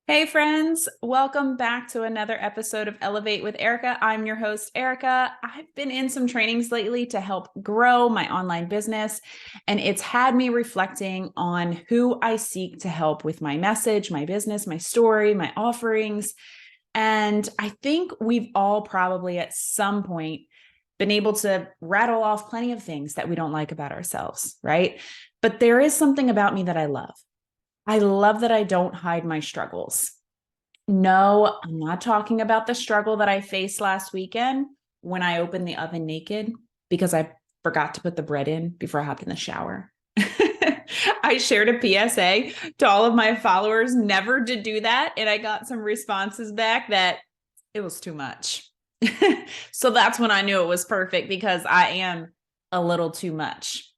Hey friends, welcome back to another episode of Elevate with Erica. I'm your host, Erica. I've been in some trainings lately to help grow my online business, and it's had me reflecting on who I seek to help with my message, my business, my story, my offerings. And I think we've all probably at some point been able to rattle off plenty of things that we don't like about ourselves, right? But there is something about me that I love. I love that I don't hide my struggles. No, I'm not talking about the struggle that I faced last weekend when I opened the oven naked because I forgot to put the bread in before I hopped in the shower. I shared a PSA to all of my followers never to do that. And I got some responses back that it was too much. So that's when I knew it was perfect because I am a little too much.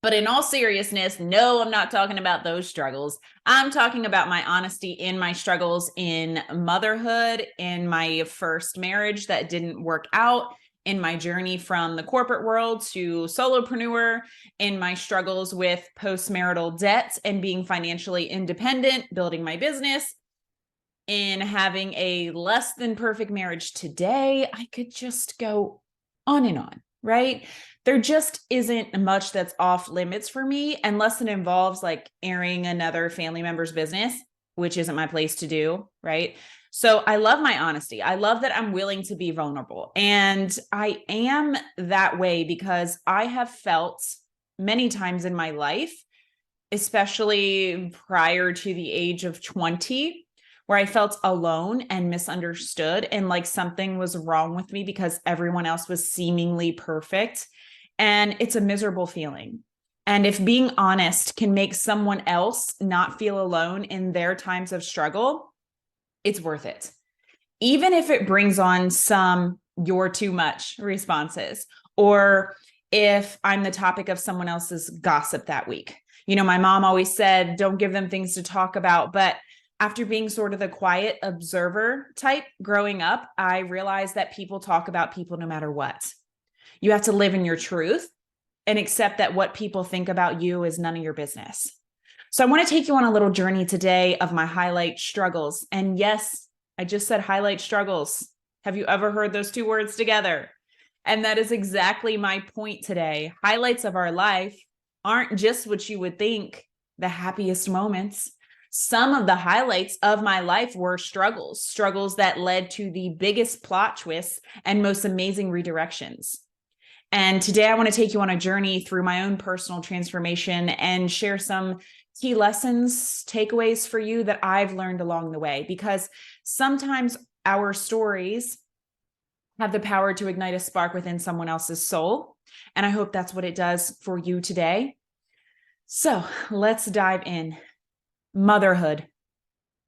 But in all seriousness, no, I'm not talking about those struggles. I'm talking about my honesty in my struggles in motherhood, in my first marriage that didn't work out, in my journey from the corporate world to solopreneur, in my struggles with postmarital debt and being financially independent, building my business, in having a less than perfect marriage today. I could just go on, right? There just isn't much that's off limits for me unless it involves like airing another family member's business, which isn't my place to do, right? So I love my honesty. I love that I'm willing to be vulnerable. And I am that way because I have felt many times in my life, especially prior to the age of 20, where I felt alone and misunderstood and like something was wrong with me because everyone else was seemingly perfect. And it's a miserable feeling. And if being honest can make someone else not feel alone in their times of struggle, it's worth it. Even if it brings on some "you're too much" responses, or if I'm the topic of someone else's gossip that week. You know, my mom always said, don't give them things to talk about. But after being sort of the quiet observer type growing up, I realized that people talk about people no matter what. You have to live in your truth and accept that what people think about you is none of your business. So I want to take you on a little journey today of my highlight struggles. And yes, I just said highlight struggles. Have you ever heard those two words together? And that is exactly my point today. Highlights of our life aren't just what you would think, the happiest moments. Some of the highlights of my life were struggles that led to the biggest plot twists and most amazing redirections. And today I want to take you on a journey through my own personal transformation and share some key lessons, takeaways for you that I've learned along the way, because sometimes our stories have the power to ignite a spark within someone else's soul. And I hope that's what it does for you today. So let's dive in. Motherhood.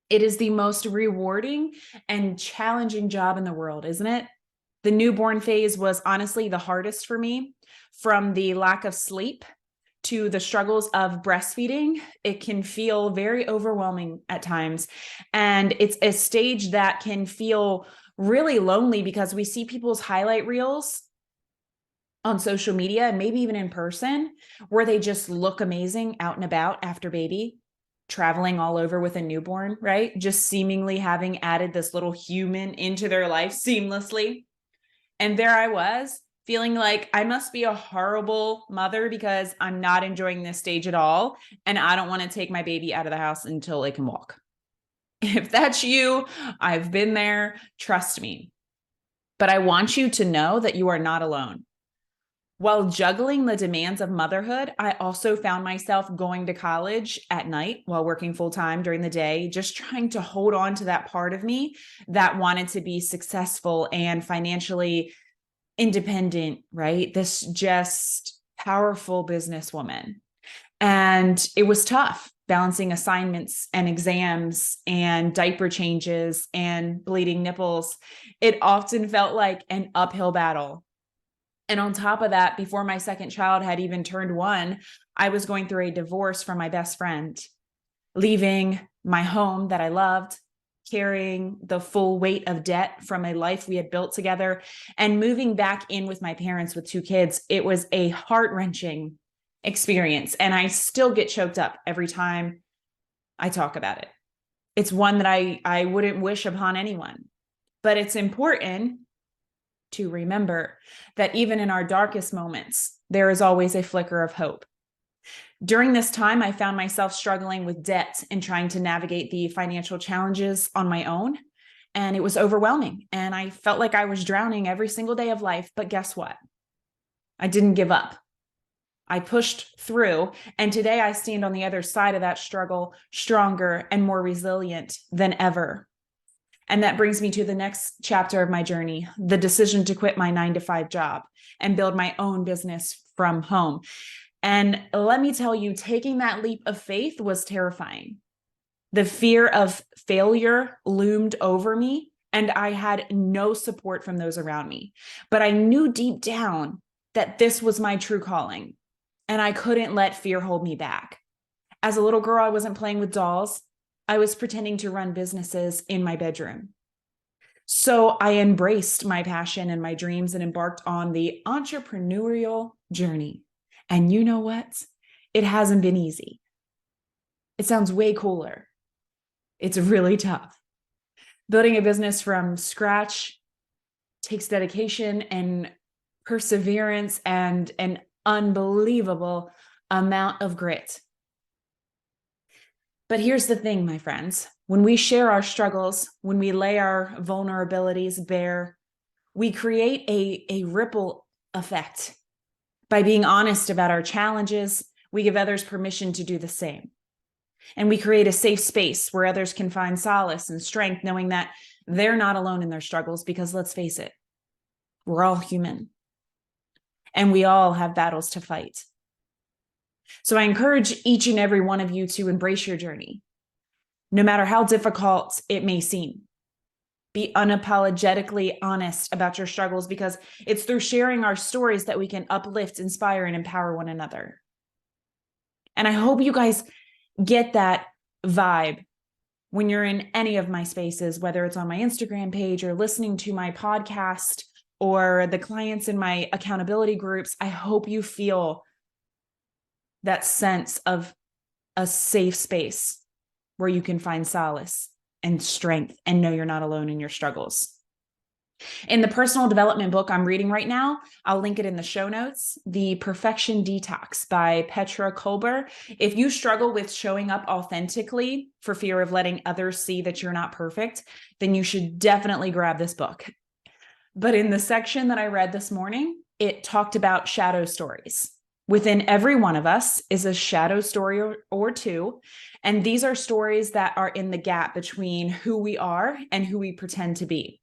It is the most rewarding and challenging job in the world, isn't it? The newborn phase was honestly the hardest for me, from the lack of sleep to the struggles of breastfeeding. It can feel very overwhelming at times. And it's a stage that can feel really lonely because we see people's highlight reels on social media and maybe even in person where they just look amazing out and about after baby, traveling all over with a newborn, right? Just seemingly having added this little human into their life seamlessly. And there I was feeling like I must be a horrible mother because I'm not enjoying this stage at all. And I don't want to take my baby out of the house until it can walk. If that's you, I've been there. Trust me. But I want you to know that you are not alone. While juggling the demands of motherhood, I also found myself going to college at night while working full time during the day, just trying to hold on to that part of me that wanted to be successful and financially independent, right? This just powerful businesswoman. And it was tough balancing assignments and exams and diaper changes and bleeding nipples. It often felt like an uphill battle. And on top of that, before my second child had even turned one, I was going through a divorce from my best friend, leaving my home that I loved, carrying the full weight of debt from a life we had built together, and moving back in with my parents with two kids. It was a heart-wrenching experience, and I still get choked up every time I talk about it. It's one that I wouldn't wish upon anyone. But it's important to remember that even in our darkest moments, there is always a flicker of hope. During this time, I found myself struggling with debt and trying to navigate the financial challenges on my own. And it was overwhelming. And I felt like I was drowning every single day of life. But guess what? I didn't give up. I pushed through. And today I stand on the other side of that struggle, stronger and more resilient than ever. And that brings me to the next chapter of my journey, the decision to quit my 9-to-5 job and build my own business from home. And let me tell you, taking that leap of faith was terrifying. The fear of failure loomed over me, and I had no support from those around me. But I knew deep down that this was my true calling, and I couldn't let fear hold me back. As a little girl, I wasn't playing with dolls. I was pretending to run businesses in my bedroom. So I embraced my passion and my dreams and embarked on the entrepreneurial journey. And you know what? It hasn't been easy. It sounds way cooler. It's really tough. Building a business from scratch takes dedication and perseverance and an unbelievable amount of grit. But here's the thing, my friends. When we share our struggles, when we lay our vulnerabilities bare, we create a ripple effect. By being honest about our challenges, we give others permission to do the same. And we create a safe space where others can find solace and strength, knowing that they're not alone in their struggles, because let's face it, we're all human. And we all have battles to fight. So I encourage each and every one of you to embrace your journey, no matter how difficult it may seem. Be unapologetically honest about your struggles, because it's through sharing our stories that we can uplift, inspire, and empower one another. And I hope you guys get that vibe when you're in any of my spaces, whether it's on my Instagram page or listening to my podcast or the clients in my accountability groups. I hope you feel that sense of a safe space where you can find solace and strength and know you're not alone in your struggles. In the personal development book I'm reading right now, I'll link it in the show notes, The Perfection Detox by Petra Kolber. If you struggle with showing up authentically for fear of letting others see that you're not perfect, then you should definitely grab this book. But in the section that I read this morning, it talked about shadow stories. Within every one of us is a shadow story or two. And these are stories that are in the gap between who we are and who we pretend to be.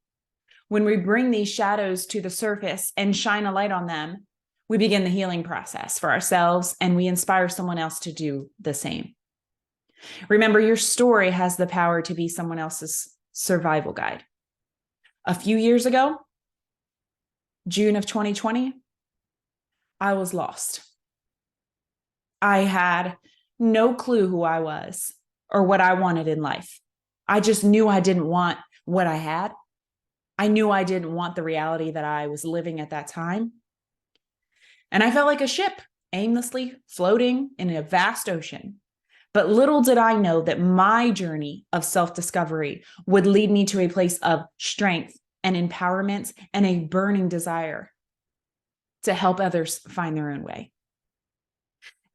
When we bring these shadows to the surface and shine a light on them, we begin the healing process for ourselves, and we inspire someone else to do the same. Remember, your story has the power to be someone else's survival guide. A few years ago, June of 2020, I was lost. I had no clue who I was or what I wanted in life. I just knew I didn't want what I had. I knew I didn't want the reality that I was living at that time. And I felt like a ship aimlessly floating in a vast ocean. But little did I know that my journey of self-discovery would lead me to a place of strength and empowerment and a burning desire to help others find their own way.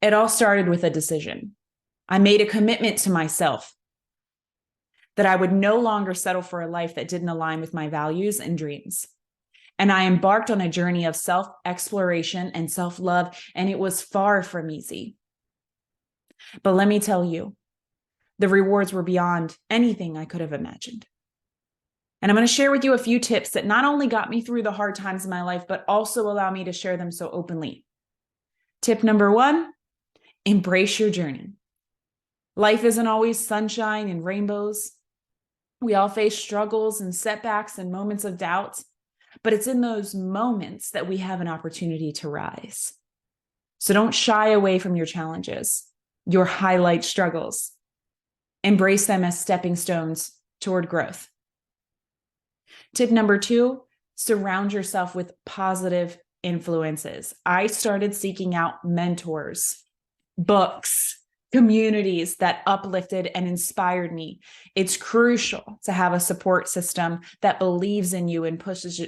It all started with a decision. I made a commitment to myself that I would no longer settle for a life that didn't align with my values and dreams. And I embarked on a journey of self-exploration and self-love, and it was far from easy. But let me tell you, the rewards were beyond anything I could have imagined. And I'm going to share with you a few tips that not only got me through the hard times in my life, but also allow me to share them so openly. Tip number 1, embrace your journey. Life isn't always sunshine and rainbows. We all face struggles and setbacks and moments of doubt, but it's in those moments that we have an opportunity to rise. So don't shy away from your challenges, your highlight struggles. Embrace them as stepping stones toward growth. Tip number 2, surround yourself with positive influences. I started seeking out mentors, books, communities that uplifted and inspired me. It's crucial to have a support system that believes in you and pushes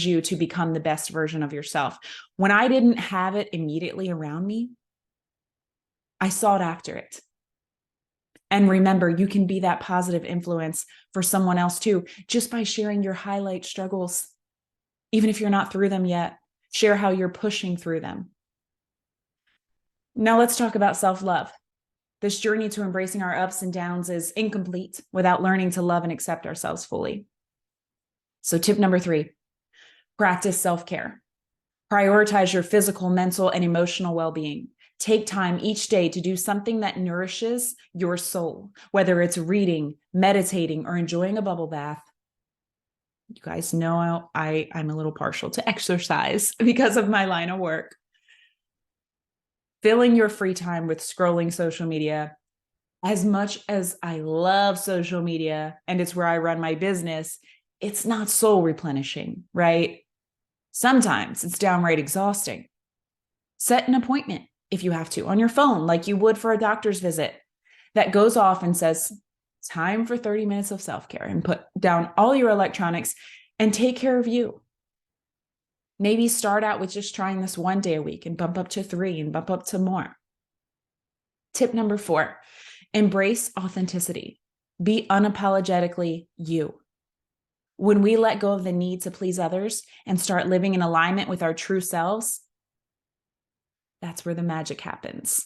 you to become the best version of yourself. When I didn't have it immediately around me, I sought after it. And remember, you can be that positive influence for someone else too, just by sharing your highlight struggles. Even if you're not through them yet, share how you're pushing through them. Now let's talk about self-love. This journey to embracing our ups and downs is incomplete without learning to love and accept ourselves fully. So tip number 3, practice self-care. Prioritize your physical, mental, and emotional well-being. Take time each day to do something that nourishes your soul, whether it's reading, meditating, or enjoying a bubble bath. You guys know I'm a little partial to exercise because of my line of work. Filling your free time with scrolling social media. As much as I love social media and it's where I run my business, it's not soul replenishing, right? Sometimes it's downright exhausting. Set an appointment if you have to on your phone, like you would for a doctor's visit, that goes off and says, time for 30 minutes of self-care, and put down all your electronics and take care of you. Maybe start out with just trying this 1 day a week and bump up to 3 and bump up to more. Tip number 4, embrace authenticity. Be unapologetically you. When we let go of the need to please others and start living in alignment with our true selves, that's where the magic happens.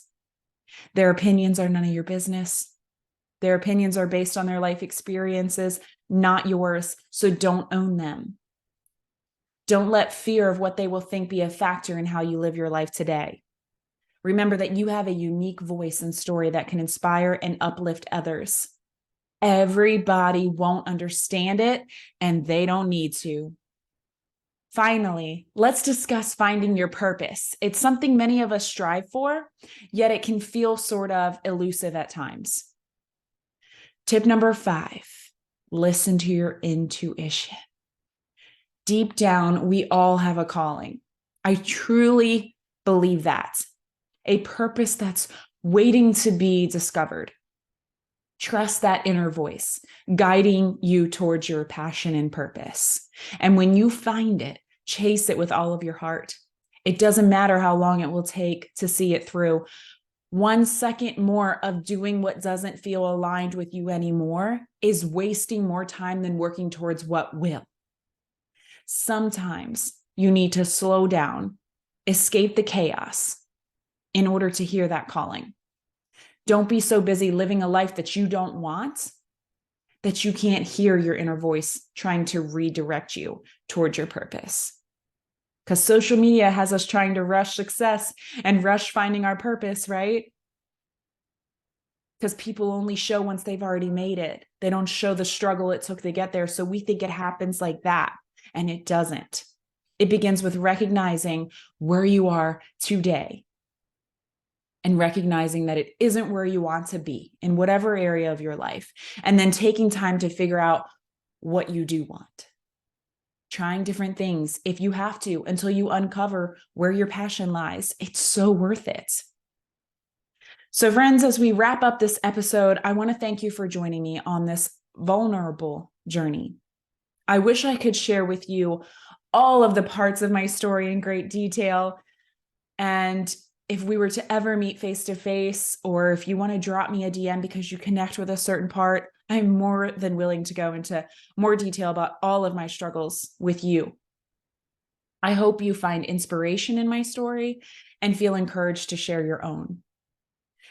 Their opinions are none of your business. Their opinions are based on their life experiences, not yours, so don't own them. Don't let fear of what they will think be a factor in how you live your life today. Remember that you have a unique voice and story that can inspire and uplift others. Everybody won't understand it, and they don't need to. Finally, let's discuss finding your purpose. It's something many of us strive for, yet it can feel sort of elusive at times. Tip number 5, listen to your intuition. Deep down, we all have a calling. I truly believe that. A purpose that's waiting to be discovered. Trust that inner voice, guiding you towards your passion and purpose. And when you find it, chase it with all of your heart. It doesn't matter how long it will take to see it through. 1 second more of doing what doesn't feel aligned with you anymore is wasting more time than working towards what will. Sometimes you need to slow down, escape the chaos in order to hear that calling. Don't be so busy living a life that you don't want that you can't hear your inner voice trying to redirect you towards your purpose. Because social media has us trying to rush success and rush finding our purpose, right? Because people only show once they've already made it. They don't show the struggle it took to get there. So we think it happens like that, and it doesn't. It begins with recognizing where you are today and recognizing that it isn't where you want to be in whatever area of your life, and then taking time to figure out what you do want. Trying different things if you have to until you uncover where your passion lies. It's so worth it. So friends, as we wrap up this episode, I want to thank you for joining me on this vulnerable journey. I wish I could share with you all of the parts of my story in great detail. And if we were to ever meet face to face, or if you want to drop me a DM because you connect with a certain part, I'm more than willing to go into more detail about all of my struggles with you. I hope you find inspiration in my story and feel encouraged to share your own.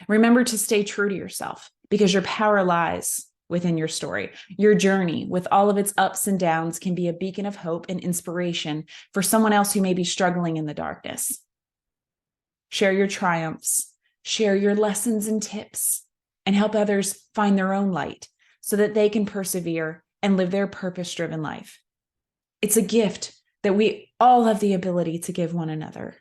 Remember to stay true to yourself, because your power lies within your story. Your journey, with all of its ups and downs, can be a beacon of hope and inspiration for someone else who may be struggling in the darkness. Share your triumphs, share your lessons and tips, and help others find their own light so that they can persevere and live their purpose-driven life. It's a gift that we all have the ability to give one another.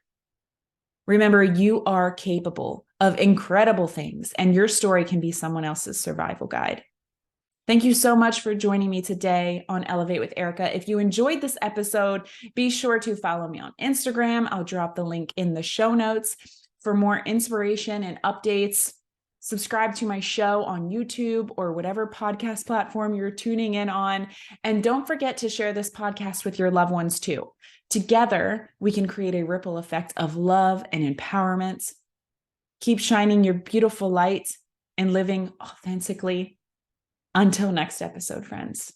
Remember, you are capable of incredible things, and your story can be someone else's survival guide. Thank you so much for joining me today on Elevate with Erica. If you enjoyed this episode, be sure to follow me on Instagram. I'll drop the link in the show notes for more inspiration and updates. Subscribe to my show on YouTube or whatever podcast platform you're tuning in on. And don't forget to share this podcast with your loved ones too. Together, we can create a ripple effect of love and empowerment. Keep shining your beautiful light and living authentically. Until next episode, friends.